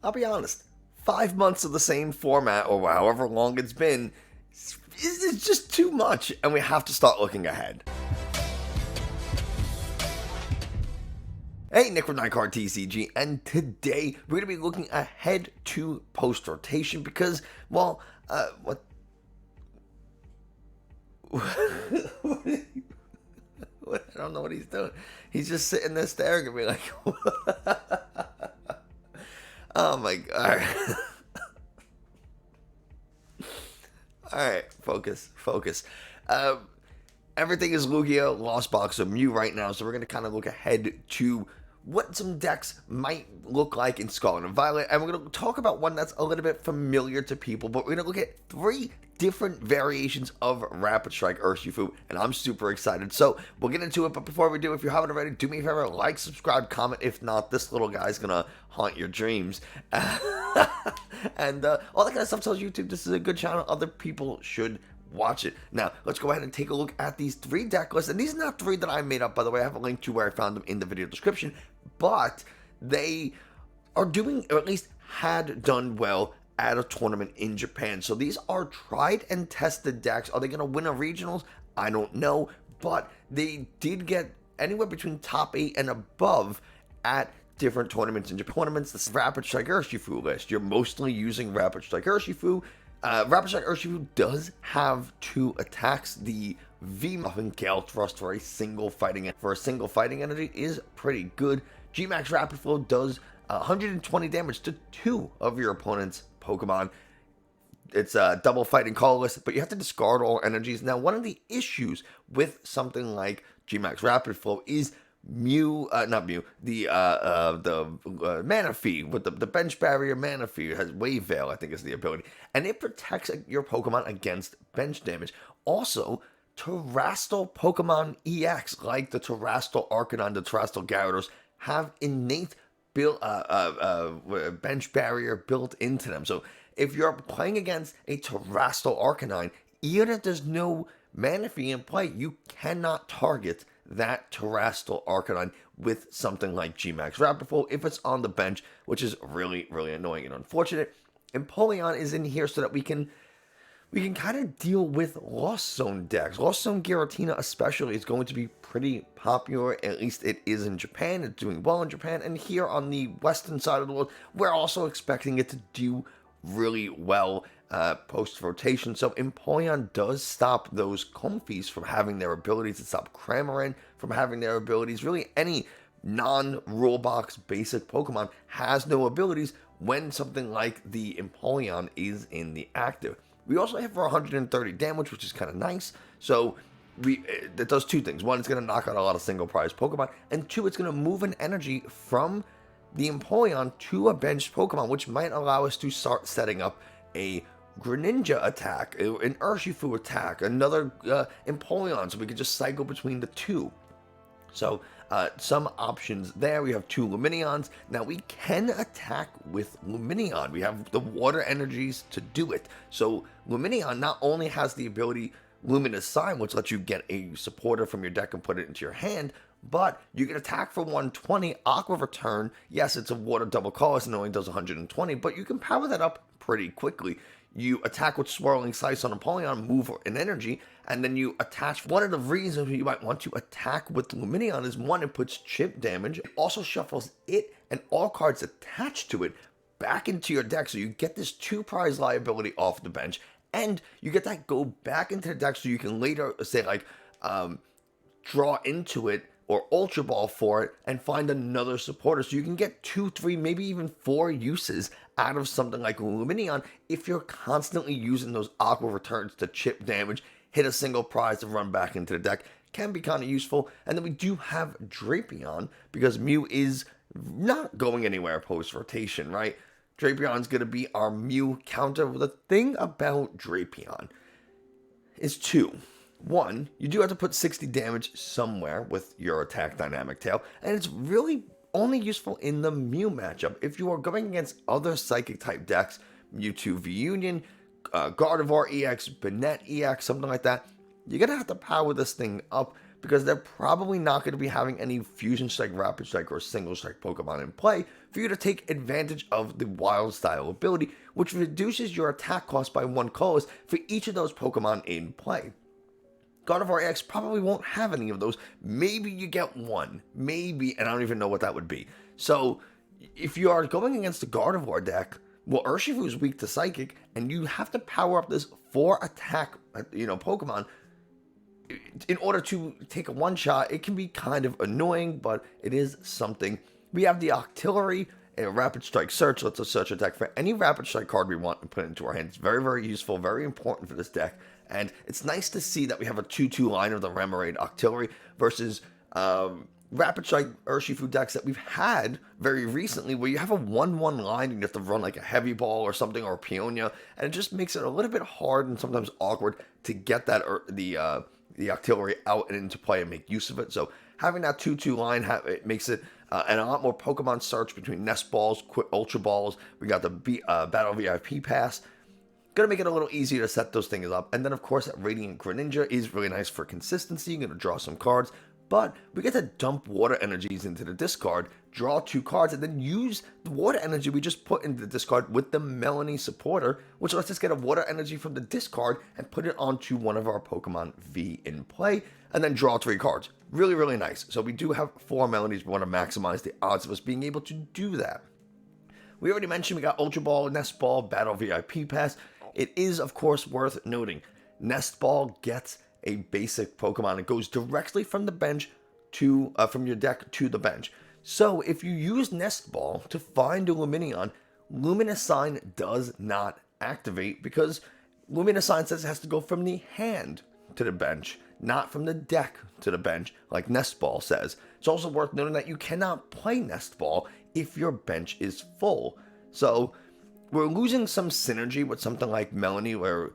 I'll be honest, 5 months of the same format, or however long it's been, is just too much, and we have to start looking ahead. Hey, Nick from 9Card TCG, and today we're going to be looking ahead to post rotation because, well, what? I don't know what he's doing. He's just sitting there staring at me like, oh my god. Alright, focus. Everything is Lugia, Lost Box, or Mew right now, so we're going to kind of look ahead to what some decks might look like in Scarlet and Violet, and we're going to talk about one that's a little bit familiar to people, but we're going to look at 3 different variations of Rapid Strike Urshifu, and I'm super excited, so we'll get into it. But before we do, if you haven't already, do me a favor, like, subscribe, comment. If not, this little guy's going to haunt your dreams. And all that kind of stuff tells YouTube this is a good channel. Other people should watch it. Now, let's go ahead and take a look at these 3 deck lists. And these are not 3 that I made up, by the way. I have a link to where I found them in the video description. But they are doing, or at least had done well at a tournament in Japan. So these are tried and tested decks. Are they going to win a regionals? I don't know. But they did get anywhere between top 8 and above at different tournaments in Japan. Tournaments, this Rapid Strike Urshifu list. You're mostly using Rapid Strike Urshifu. Rapid Strike Urshifu does have 2 attacks. The V-Muffin Gale Thrust for a single fighting energy is pretty good. G-Max Rapid Flow does 120 damage to 2 of your opponent's Pokemon. It's a double fighting colorless, but you have to discard all energies. Now, one of the issues with something like G-Max Rapid Flow is not Mew, the Manaphy with the bench barrier. Manaphy has Wave Veil, I think is the ability, and it protects your Pokemon against bench damage. Also, Terrestrial Pokemon EX, like the Terrestrial Arcanine, the Terrestrial Gyarados, have innate bench barrier built into them. So if you're playing against a Terrestrial Arcanine, even if there's no Manaphy in play, you cannot target that Terrestrial Arcanine with something like G-Max Rapid Flow if it's on the bench, which is really, really annoying and unfortunate. Empoleon is in here so that we can kind of deal with Lost Zone decks. Lost Zone Giratina especially is going to be pretty popular, at least it is in Japan. It's doing well in Japan, and here on the western side of the world, we're also expecting it to do really well post-rotation. So Empoleon does stop those Comfeys from having their abilities. It stops Cramorant from having their abilities. Really, any non-rule box basic Pokemon has no abilities when something like the Empoleon is in the active. We also have for 130 damage, which is kind of nice. So that does 2 things. 1, it's going to knock out a lot of single prize Pokemon, and 2, it's going to move an energy from the Empoleon to a benched Pokemon, which might allow us to start setting up a Greninja attack, an Urshifu attack, another Empoleon, so we could just cycle between the 2. So some options there. We have 2 Lumineons. Now we can attack with Lumineon. We have the water energies to do it. So Lumineon not only has the ability Luminous Sign, which lets you get a supporter from your deck and put it into your hand, but you can attack for 120, Aqua Return. Yes, it's a water double colorless and only does 120, but you can power that up pretty quickly. You attack with Swirling Slice on Empoleon, move an energy, and then you attach. One of the reasons you might want to attack with Lumineon is 1, it puts chip damage. It also shuffles it and all cards attached to it back into your deck, so you get this 2 prize liability off the bench, and you get that go back into the deck so you can later, say, like, draw into it or Ultra Ball for it and find another supporter. So you can get 2, 3, maybe even 4 uses out of something like Lumineon if you're constantly using those Aqua Returns to chip damage, hit a single prize to run back into the deck. Can be kind of useful. And then we do have Drapion, because Mew is not going anywhere post-rotation, right? Drapion's going to be our Mew counter. The thing about Drapion is 2. 1, you do have to put 60 damage somewhere with your attack dynamic tail, and it's really only useful in the Mew matchup. If you are going against other Psychic type decks, Mewtwo V-Union, Gardevoir EX, Banette EX, something like that, you're going to have to power this thing up because they're probably not going to be having any Fusion Strike, Rapid Strike, or Single Strike Pokemon in play for you to take advantage of the Wild Style ability, which reduces your attack cost by 1 colorless for each of those Pokemon in play. Gardevoir EX probably won't have any of those. Maybe you get one. Maybe, and I don't even know what that would be. So, if you are going against the Gardevoir deck, well, Urshifu is weak to Psychic, and you have to power up this 4 attack, Pokemon in order to take a one-shot. It can be kind of annoying, but it is something. We have the Octillery, a Rapid Strike Search. Lets us search a deck for any Rapid Strike card we want and put it into our hand. It's very, very useful, very important for this deck. And it's nice to see that we have a 2-2 line of the Remoraid Octillery versus Rapid Strike Urshifu decks that we've had very recently, where you have a 1-1 line and you have to run like a Heavy Ball or something, or a Peonia, and it just makes it a little bit hard and sometimes awkward to get that the Octillery out and into play and make use of it. So having that 2-2 line, it makes it and a lot more Pokemon search between Nest Balls, Ultra Balls. We got the Battle VIP Pass. Gonna make it a little easier to set those things up. And then, of course, that Radiant Greninja is really nice for consistency. You're gonna draw some cards, but we get to dump water energies into the discard, draw 2 cards, and then use the water energy we just put into the discard with the Melanie Supporter, which lets us get a water energy from the discard and put it onto one of our Pokemon V in play, and then draw 3 cards. Really, really nice. So we do have 4 Melanies. We want to maximize the odds of us being able to do that. We already mentioned we got Ultra Ball, Nest Ball, Battle VIP Pass. It is, of course, worth noting, Nest Ball gets a basic Pokemon. It goes directly from the bench to from your deck to the bench. So if you use Nest Ball to find a Lumineon, Luminescence does not activate, because Luminescence says it has to go from the hand to the bench, not from the deck to the bench, like Nest Ball says. It's also worth noting that you cannot play Nest Ball if your bench is full. So we're losing some synergy with something like Melanie, where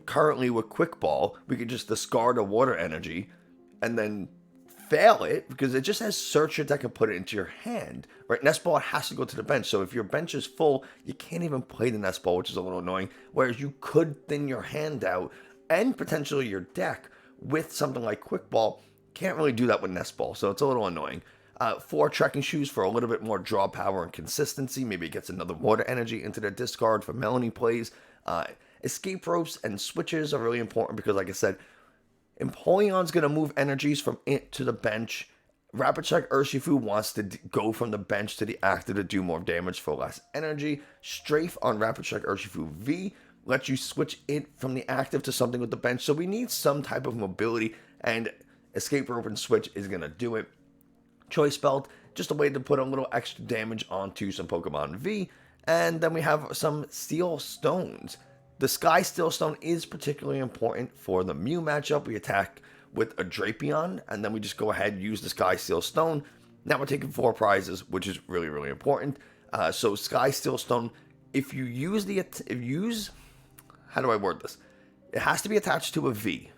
currently with Quick Ball, we could just discard a water energy and then fail it, because it just has search your deck and put it into your hand, right? Nest Ball has to go to the bench. So if your bench is full, you can't even play the Nest Ball, which is a little annoying. Whereas you could thin your hand out and potentially your deck with something like Quick Ball. Can't really do that with Nest Ball, so it's a little annoying. 4 Trekking Shoes for a little bit more draw power and consistency. Maybe it gets another water energy into the discard for Melanie plays. Escape Ropes and Switches are really important because, like I said, Empoleon's going to move energies from it to the bench. Rapid Strike Urshifu wants to go from the bench to the active to do more damage for less energy. Strafe on Rapid Strike Urshifu V lets you switch it from the active to something with the bench. So we need some type of mobility, and Escape Rope and Switch is going to do it. Choice Belt, just a way to put a little extra damage onto some Pokemon V. And then we have some Steel Stones. The Sky Steel Stone is particularly important for the Mew matchup. We attack with a Drapion, and then we just go ahead and use the Sky Steel Stone. Now we're taking 4 prizes, which is really, really important. So Sky Steel Stone, if you use, how do I word this? It has to be attached to a V.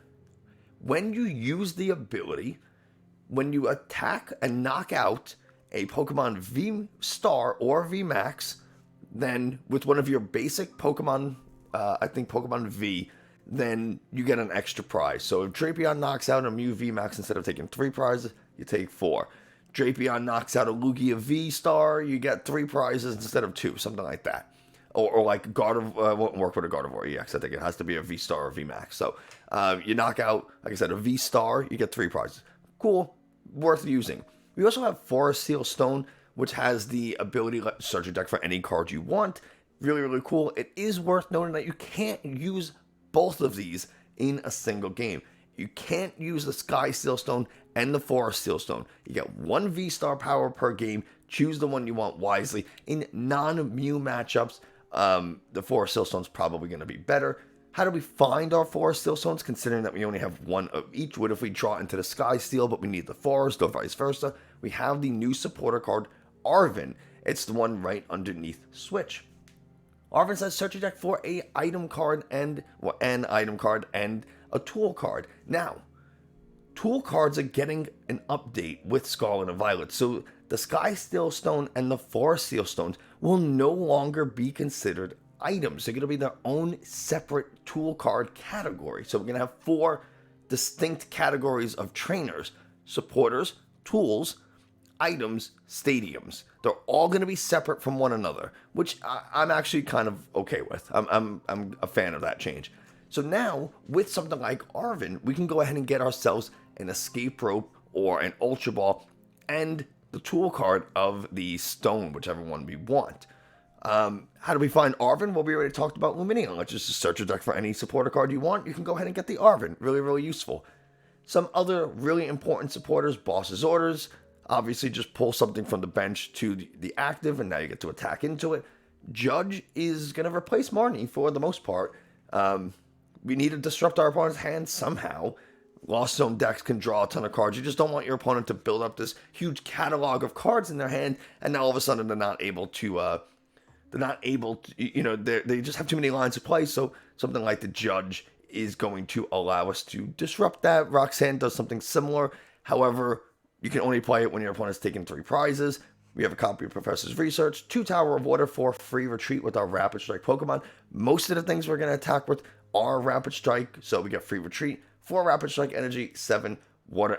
When you use the ability, when you attack and knock out a Pokemon V Star or V Max, then with one of your basic Pokemon, I think Pokemon V, then you get an extra prize. So if Drapion knocks out a Mew V Max, instead of taking 3 prizes, you take 4. Drapion knocks out a Lugia V Star, you get 3 prizes instead of 2, something like that. Or like Gardevoir, won't work with a Gardevoir EX. I think it has to be a V Star or V Max. So you knock out, like I said, a V Star, you get 3 prizes. Cool, worth using. We also have Forest Seal Stone, which has the ability to search your deck for any card you want. Really, really cool. It is worth noting that you can't use both of these in a single game. You can't use the Sky Steel Stone and the Forest Steel Stone. You get 1 V-Star power per game. Choose the one you want wisely. In non-Mew matchups, the Forest Steel Stone's probably going to be better. How do we find our Forest Steel Stones, considering that we only have 1 of each? What if we draw into the Sky Steel, but we need the Forest, or vice versa? We have the new supporter card, Arven. It's the one right underneath Switch. Arven says search your deck for an item card and a tool card. Now, tool cards are getting an update with Scarlet and Violet, so the Sky Steel Stone and the Forest Steel Stones will no longer be considered items. They're going to be their own separate tool card category. So we're going to have 4 distinct categories of trainers: supporters, tools, items, stadiums. They're all going to be separate from one another, which I'm actually kind of okay with. I'm a fan of that change. So now, with something like Arvin, we can go ahead and get ourselves an escape rope or an ultra ball and the tool card of the stone, whichever one we want. How do we find Arvin? Well, we already talked about Luminion. Let's just search your deck for any supporter card you want. You can go ahead and get the Arvin. Really, really useful. Some other really important supporters: Boss's Orders. Obviously, just pull something from the bench to the active, and now you get to attack into it. Judge is going to replace Marnie for the most part. We need to disrupt our opponent's hand somehow. Lost Zone decks can draw a ton of cards. You just don't want your opponent to build up this huge catalog of cards in their hand, and now all of a sudden they're not able to, they just have too many lines of play. So something like the Judge is going to allow us to disrupt that. Roxanne does something similar. However, you can only play it when your opponent's taking 3 prizes. We have a copy of Professor's Research, 2 Tower of Water for free retreat with our Rapid Strike Pokemon. Most of the things we're going to attack with are Rapid Strike, so we get free retreat, 4 Rapid Strike Energy, 7 Water.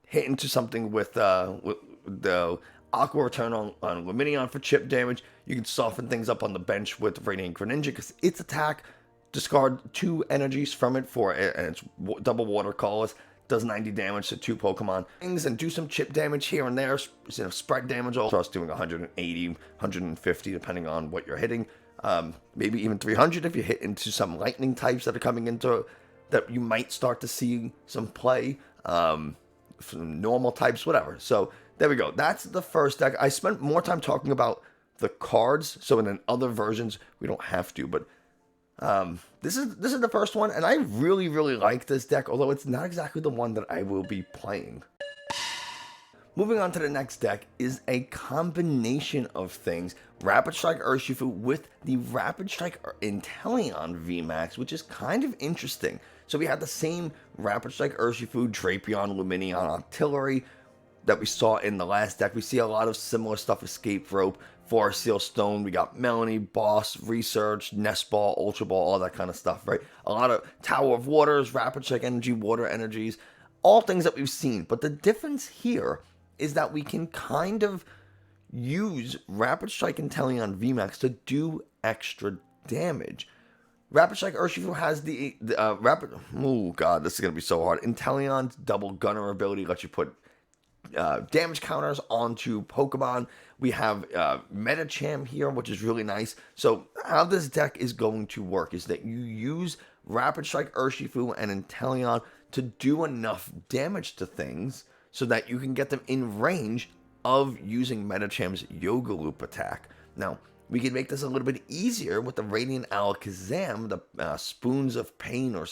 Hit into something with the Aqua Return on Luminion for chip damage. You can soften things up on the bench with Radiant Greninja because its attack, discard 2 energies from it for it, and it's double water colorless. Does 90 damage to 2 Pokemon things and do some chip damage here and there. Spread damage all across, doing 180, 150 depending on what you're hitting. Maybe even 300 if you hit into some lightning types that are coming into that you might start to see some play. Some normal types, whatever. So there we go. That's the first deck. I spent more time talking about the cards, so in other versions we don't have to, but this is the first one, and I really, really like this deck, although it's not exactly the one that I will be playing. Moving on to the next deck is a combination of things. Rapid Strike Urshifu with the Rapid Strike Inteleon VMAX, which is kind of interesting. So we have the same Rapid Strike Urshifu, Drapion, Luminion, Artillery that we saw in the last deck. We see a lot of similar stuff: Escape Rope, Forest Seal Stone. We got Melanie, Boss, Research, Nest Ball, Ultra Ball, all that kind of stuff, right? A lot of Tower of Waters, Rapid Strike Energy, Water Energies, all things that we've seen. But the difference here is that we can kind of use Rapid Strike Inteleon VMAX to do extra damage. Rapid Strike Urshifu has the Rapid... Oh, God, this is going to be so hard. Inteleon's double gunner ability lets you put damage counters onto Pokemon. We have Metacham here, which is really nice. So how this deck is going to work is that you use Rapid Strike Urshifu and Inteleon to do enough damage to things so that you can get them in range of using Metacham's Yoga Loop attack. Now, we can make this a little bit easier with the Radiant Alakazam, the Spoons of Pain or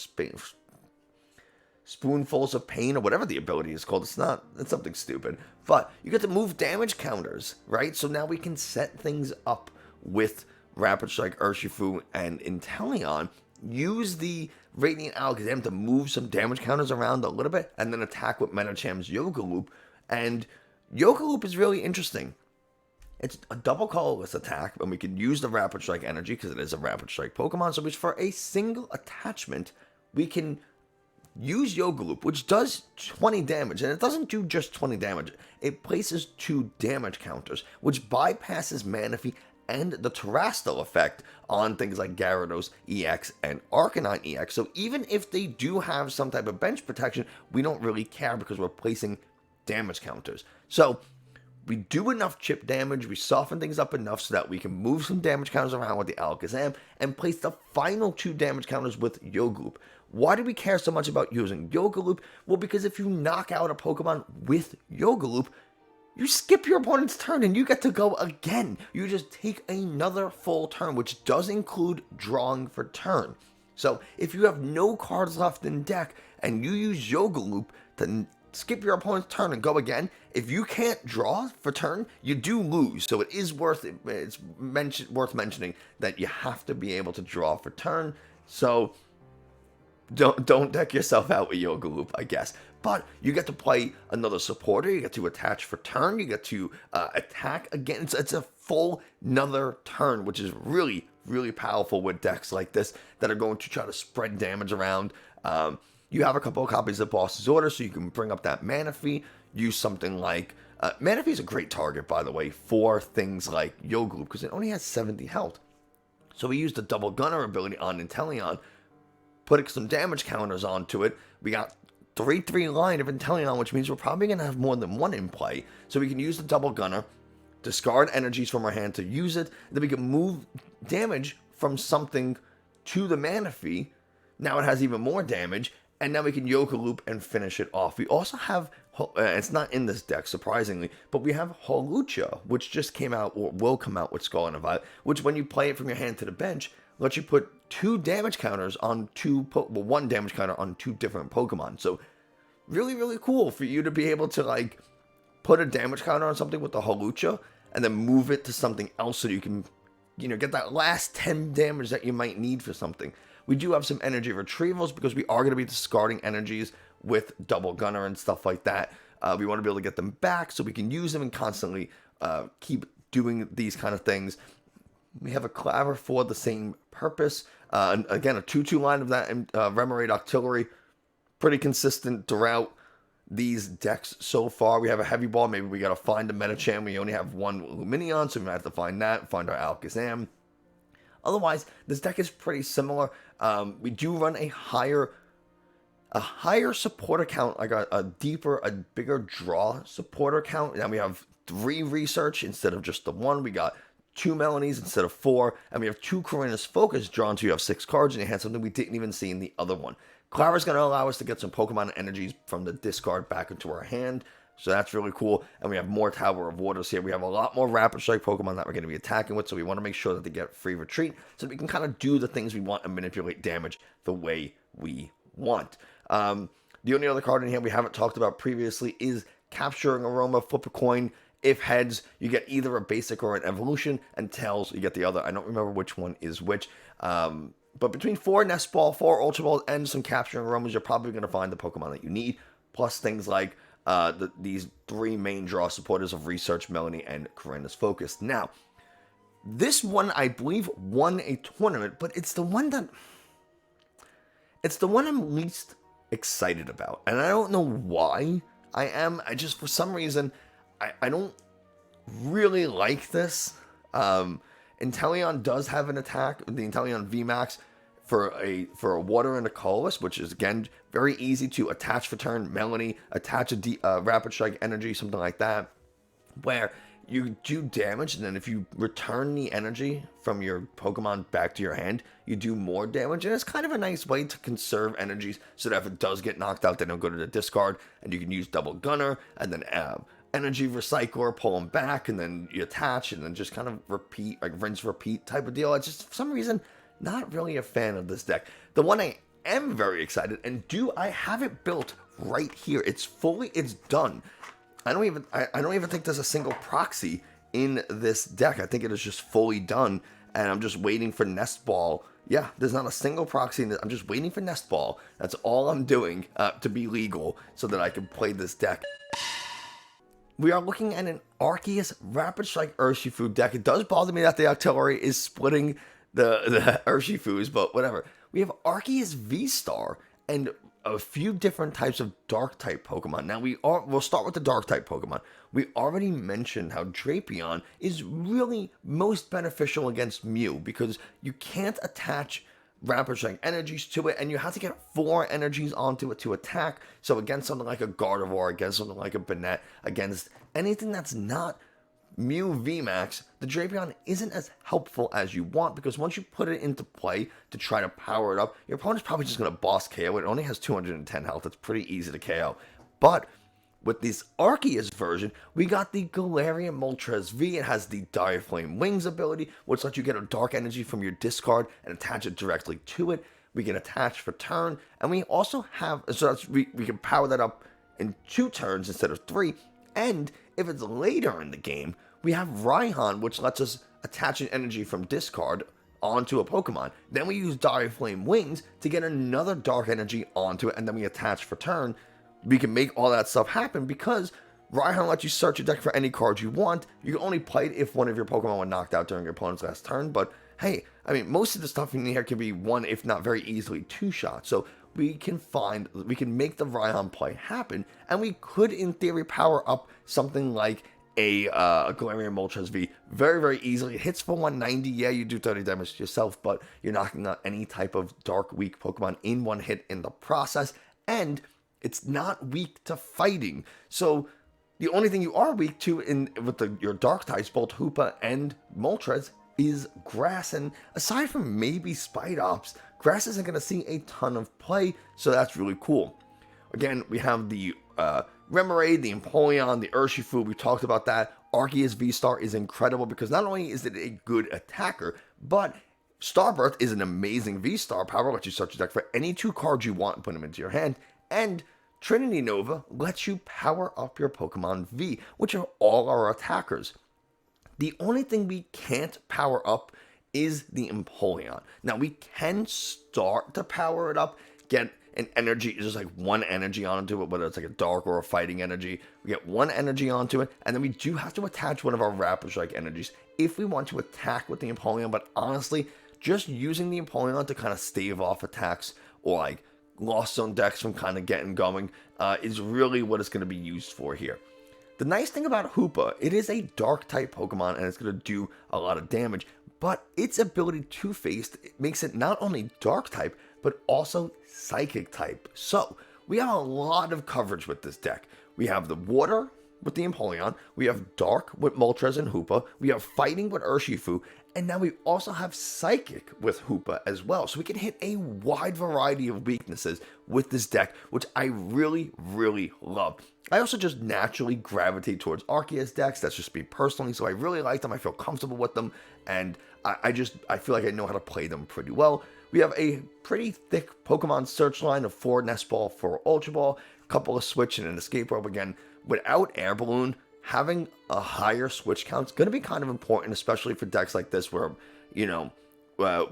Spoonfuls of Pain, or whatever the ability is called. It's something stupid. But you get to move damage counters, right? So now we can set things up with Rapid Strike Urshifu and Inteleon. Use the Radiant Alakazam to move some damage counters around a little bit, and then attack with Metacham's Yoga Loop. And Yoga Loop is really interesting. It's a double colorless attack, and we can use the Rapid Strike energy because it is a Rapid Strike Pokemon. So for a single attachment, we can use Yoga Loop, which does 20 damage, and it doesn't do just 20 damage. It places 2 damage counters, which bypasses Manaphy and the Terrestrial effect on things like Gyarados EX and Arcanine EX. So even if they do have some type of bench protection, we don't really care because we're placing damage counters. So we do enough chip damage, we soften things up enough so that we can move some damage counters around with the Alakazam and place the final 2 damage counters with Yoga Loop. Why do we care so much about using Yoga Loop? Well, because if you knock out a Pokemon with Yoga Loop, you skip your opponent's turn and you get to go again. You just take another full turn, which does include drawing for turn. So if you have no cards left in deck and you use Yoga Loop to skip your opponent's turn and go again, if you can't draw for turn, you do lose. So it is worth mentioning that you have to be able to draw for turn. So don't deck yourself out with Yoga Loop, I guess. But you get to play another supporter, you get to attach for turn, you get to attack again. It's a full another turn, which is really, really powerful with decks like this that are going to try to spread damage around. you have a couple of copies of Boss's Order, so you can bring up that Mana Fee, use something like... Mana Fee is a great target, by the way, for things like Yoglu, because it only has 70 health. So we used the Double Gunner ability on Inteleon, putting some damage counters onto it. We got 3/3 line of Inteleon, which means we're probably going to have more than one in play. So we can use the Double Gunner, discard energies from our hand to use it, then we can move damage from something to the Mana Fee. Now it has even more damage, and now we can Yoga Loop and finish it off. We also have, it's not in this deck, surprisingly, but we have Holucha, which just came out, or will come out with Skull and Vibe, which when you play it from your hand to the bench, lets you put two damage counters on one damage counter on two different Pokemon. So really, really cool for you to be able to, like, put a damage counter on something with the Holucha, and then move it to something else so you can, get that last 10 damage that you might need for something. We do have some energy retrievals because we are going to be discarding energies with Double Gunner and stuff like that. We want to be able to get them back so we can use them and constantly keep doing these kind of things. We have a Claver for the same purpose. And again, a 2/2 line of that Remoraid Octillery. Pretty consistent throughout these decks so far. We have a Heavy Ball. Maybe we got to find a Medicham. We only have one Luminion, so we might have to find that, find our Alakazam. Otherwise, this deck is pretty similar. We do run a higher supporter count, like a bigger draw supporter count. Now we have 3 research instead of just the 1. We got 2 Melanies instead of 4, and we have 2 Corinna's Focus drawn, so you have 6 cards in your hand, something we didn't even see in the other one. Claver is going to allow us to get some Pokemon energies from the discard back into our hand, so that's really cool. And we have more Tower of Waters here. We have a lot more Rapid Strike Pokemon that we're going to be attacking with, so we want to make sure that they get free retreat, so that we can kind of do the things we want and manipulate damage the way we want. The only other card in here we haven't talked about previously is Capturing Aroma. Flip a coin. If heads, you get either a basic or an evolution, and tails, you get the other. I don't remember which one is which. But between 4 Nest Ball, 4 Ultra Balls, and some Capturing Aromas, you're probably going to find the Pokemon that you need. Plus things like these 3 main draw supporters of Research, Melanie, and Corinna's Focus. Now, this one, I believe, won a tournament, but it's the one I'm least excited about. And I don't know why I am. For some reason, I don't really like this. Inteleon does have an attack, the Inteleon VMAX, for a Water and a Colorless, which is, again, very easy to attach for turn. Melanie, attach a Rapid Strike energy, something like that, where you do damage, and then if you return the energy from your Pokemon back to your hand, you do more damage, and it's kind of a nice way to conserve energies, so that if it does get knocked out, they don't go to the discard, and you can use Double Gunner, and then Energy Recycler, pull them back, and then you attach, and then just kind of repeat, like rinse, repeat type of deal. It's just, for some reason, not really a fan of this deck. The one I am very excited, and I have it built right here. It's done. I don't even think there's a single proxy in this deck. I think it is just fully done, and I'm just waiting for Nest Ball. Yeah, there's not a single proxy in this. I'm just waiting for Nest Ball. That's all I'm doing to be legal so that I can play this deck. We are looking at an Arceus Rapid Strike Urshifu deck. It does bother me that the Octillery is splitting the Urshifus, but whatever. We have Arceus V-Star and a few different types of Dark-type Pokemon. Now, we'll start with the Dark-type Pokemon. We already mentioned how Drapion is really most beneficial against Mew because you can't attach Rapid Strike energies to it, and you have to get 4 energies onto it to attack. So against something like a Gardevoir, against something like a Banette, against anything that's not Mew VMAX, the Drapion isn't as helpful as you want, because once you put it into play to try to power it up, your opponent's probably just going to boss KO it. It only has 210 health. It's pretty easy to KO. But with this Arceus version, we got the Galarian Moltres V. It has the Dire Flame Wings ability, which lets you get a dark energy from your discard and attach it directly to it. We can attach for turn, and we also have, we can power that up in 2 turns instead of 3. And if it's later in the game, we have Raihan, which lets us attach an energy from discard onto a Pokemon. Then we use Dire Flame Wings to get another dark energy onto it, and then we attach for turn. We can make all that stuff happen because Raihan lets you search your deck for any cards you want. You can only play it if one of your Pokemon were knocked out during your opponent's last turn, but hey, I mean, most of the stuff in here can be 1, if not very easily 2 shots. So we can make the Raihan play happen, and we could, in theory, power up something like a Galarian Moltres V very, very easily. It hits for 190. Yeah, you do 30 damage to yourself, but you're knocking out any type of dark weak Pokemon in one hit in the process, and it's not weak to fighting. So the only thing you are weak to your dark types, both Hoopa and Moltres, is grass. And aside from maybe Spidops, grass isn't going to see a ton of play, so that's really cool. Again, we have the Remoraid, the Empoleon, the Urshifu. We talked about that. Arceus V-Star is incredible because not only is it a good attacker, but Starbirth is an amazing V-Star power. Lets you search your deck for any 2 cards you want and put them into your hand. And Trinity Nova lets you power up your Pokemon V, which are all our attackers. The only thing we can't power up is the Empoleon. Now, we can start to power it up, get an energy, just like one energy onto it, whether it's like a dark or a fighting energy. We get one energy onto it, and then we do have to attach one of our Rapid Strike energies if we want to attack with the Empoleon. But honestly, just using the Empoleon to kind of stave off attacks or like Lost Zone decks from kind of getting going is really what it's going to be used for here. The nice thing about Hoopa, it is a dark type Pokemon and it's going to do a lot of damage, but its ability to face makes it not only dark type, but also psychic type. So we have a lot of coverage with this deck. We have the water with the Empoleon, we have dark with Moltres and Hoopa, we have fighting with Urshifu, and now we also have Psychic with Hoopa as well. So we can hit a wide variety of weaknesses with this deck, which I really, really love. I also just naturally gravitate towards Arceus decks. That's just me personally. So I really like them. I feel comfortable with them. And I feel like I know how to play them pretty well. We have a pretty thick Pokemon search line of 4 Nest Ball, 4 Ultra Ball, a couple of Switch, and an Escape Rope. Again, without Air Balloon, having a higher switch count is going to be kind of important, especially for decks like this where, you know,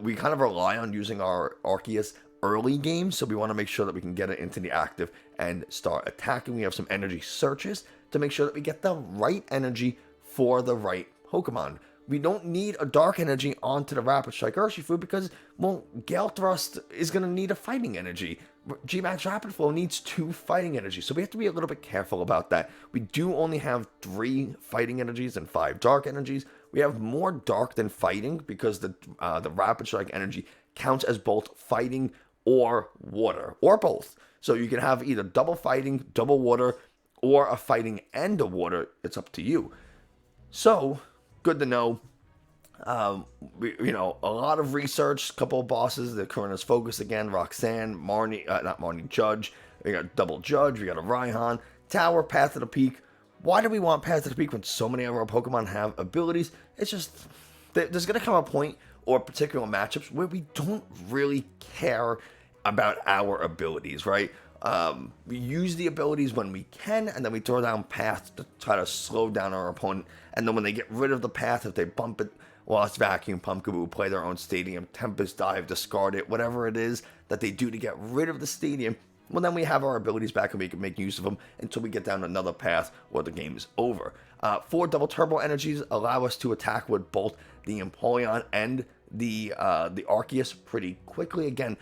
we kind of rely on using our Arceus early game, so we want to make sure that we can get it into the active and start attacking. We have some energy searches to make sure that we get the right energy for the right Pokemon. We don't need a dark energy onto the Rapid Strike Urshifu because, well, Gale Thrust is going to need a fighting energy. G-Max Rapid Flow needs 2 fighting energies, so we have to be a little bit careful about that. We do only have 3 fighting energies and 5 dark energies. We have more dark than fighting because the Rapid Strike energy counts as both fighting or water, or both. So you can have either double fighting, double water, or a fighting and a water. It's up to you. So, good to know. A lot of research, a couple of bosses, the Karina's Focus again, Roxanne, Judge. We got Double Judge, we got a Raihan, Tower, Path to the Peak. Why do we want Path to the Peak when so many of our Pokemon have abilities? It's just, there's going to come a point or particular matchups where we don't really care about our abilities, right? We use the abilities when we can, and then we throw down Path to try to slow down our opponent. And then when they get rid of the Path, if they bump it, Lost Vacuum, Pumpkaboo, play their own stadium, Tempest Dive, discard it, whatever it is that they do to get rid of the stadium, well, then we have our abilities back and we can make use of them until we get down another path or the game is over. 4 double turbo energies allow us to attack with both the Empoleon and the Arceus pretty quickly. Again,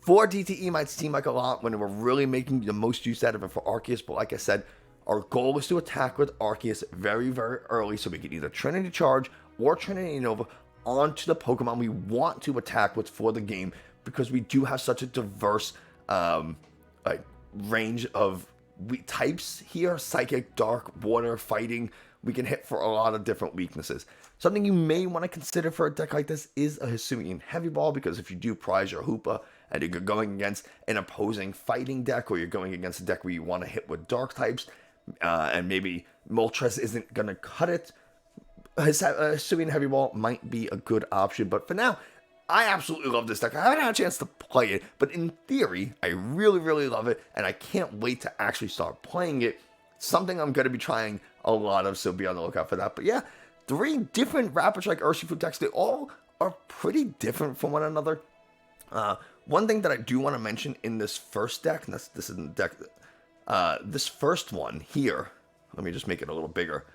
4 DTE might seem like a lot when we're really making the most use out of it for Arceus, but like I said, our goal is to attack with Arceus very, very early so we can either Trinity Charge or Trinity Nova onto the Pokemon we want to attack with for the game, because we do have such a diverse range of types here: Psychic, Dark, Water, Fighting. We can hit for a lot of different weaknesses. Something you may want to consider for a deck like this is a Hisuian Heavy Ball, because if you do prize your Hoopa and you're going against an opposing fighting deck, or you're going against a deck where you want to hit with dark types, and maybe Moltres isn't going to cut it, Hisuian Heavy Ball might be a good option. But for now, I absolutely love this deck. I haven't had a chance to play it, but in theory, I really, really love it, and I can't wait to actually start playing it. Something I'm going to be trying a lot of, so be on the lookout for that. But yeah, 3 different Rapid Strike Urshifu decks. They all are pretty different from one another. One thing that I do want to mention in this first deck, and this is the deck, this first one here, let me just make it a little bigger.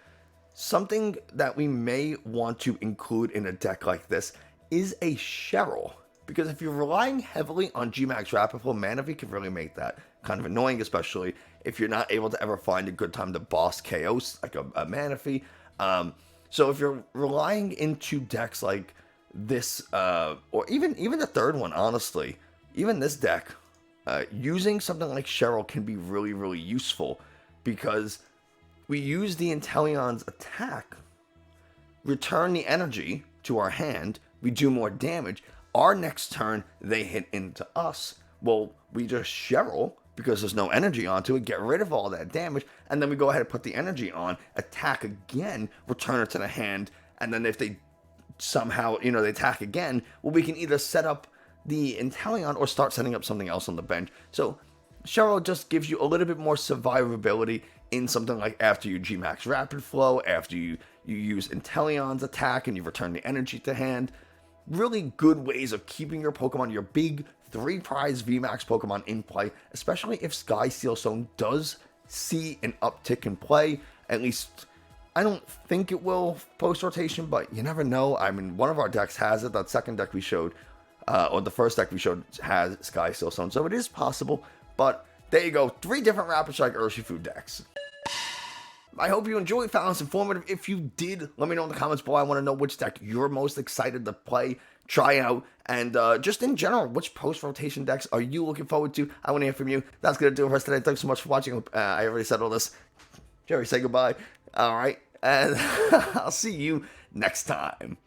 Something that we may want to include in a deck like this is a Cheryl. because if you're relying heavily on G-Max Rapid Flow, Manaphy can really make that kind of annoying, especially if you're not able to ever find a good time to boss KOs like a Manaphy. So if you're relying into decks like this, or even the third one, honestly, even this deck, using something like Cheryl can be really, really useful because we use the Inteleon's attack, return the energy to our hand, we do more damage. Our next turn, they hit into us. Well, we just Cheryl, because there's no energy onto it, get rid of all that damage, and then we go ahead and put the energy on, attack again, return it to the hand, and then if they somehow, they attack again, well, we can either set up the Inteleon or start setting up something else on the bench. So Cheryl just gives you a little bit more survivability in something like after you G-Max Rapid Flow, after you use Inteleon's attack and you return the energy to hand. Really good ways of keeping your Pokemon, your big 3-prize VMAX Pokemon in play, especially if Sky Steel Stone does see an uptick in play. At least, I don't think it will post-rotation, but you never know. I mean, one of our decks has it. That second deck we showed, or the first deck we showed, has Sky Steel Stone, so it is possible. But there you go, 3 different Rapid Strike Urshifu decks. I hope you enjoyed, found this informative. If you did, let me know in the comments below. I want to know which deck you're most excited to play, try out, and just in general, which post-rotation decks are you looking forward to? I want to hear from you. That's going to do it for us today. Thanks so much for watching. I already said all this. Jerry, say goodbye. All right, and I'll see you next time.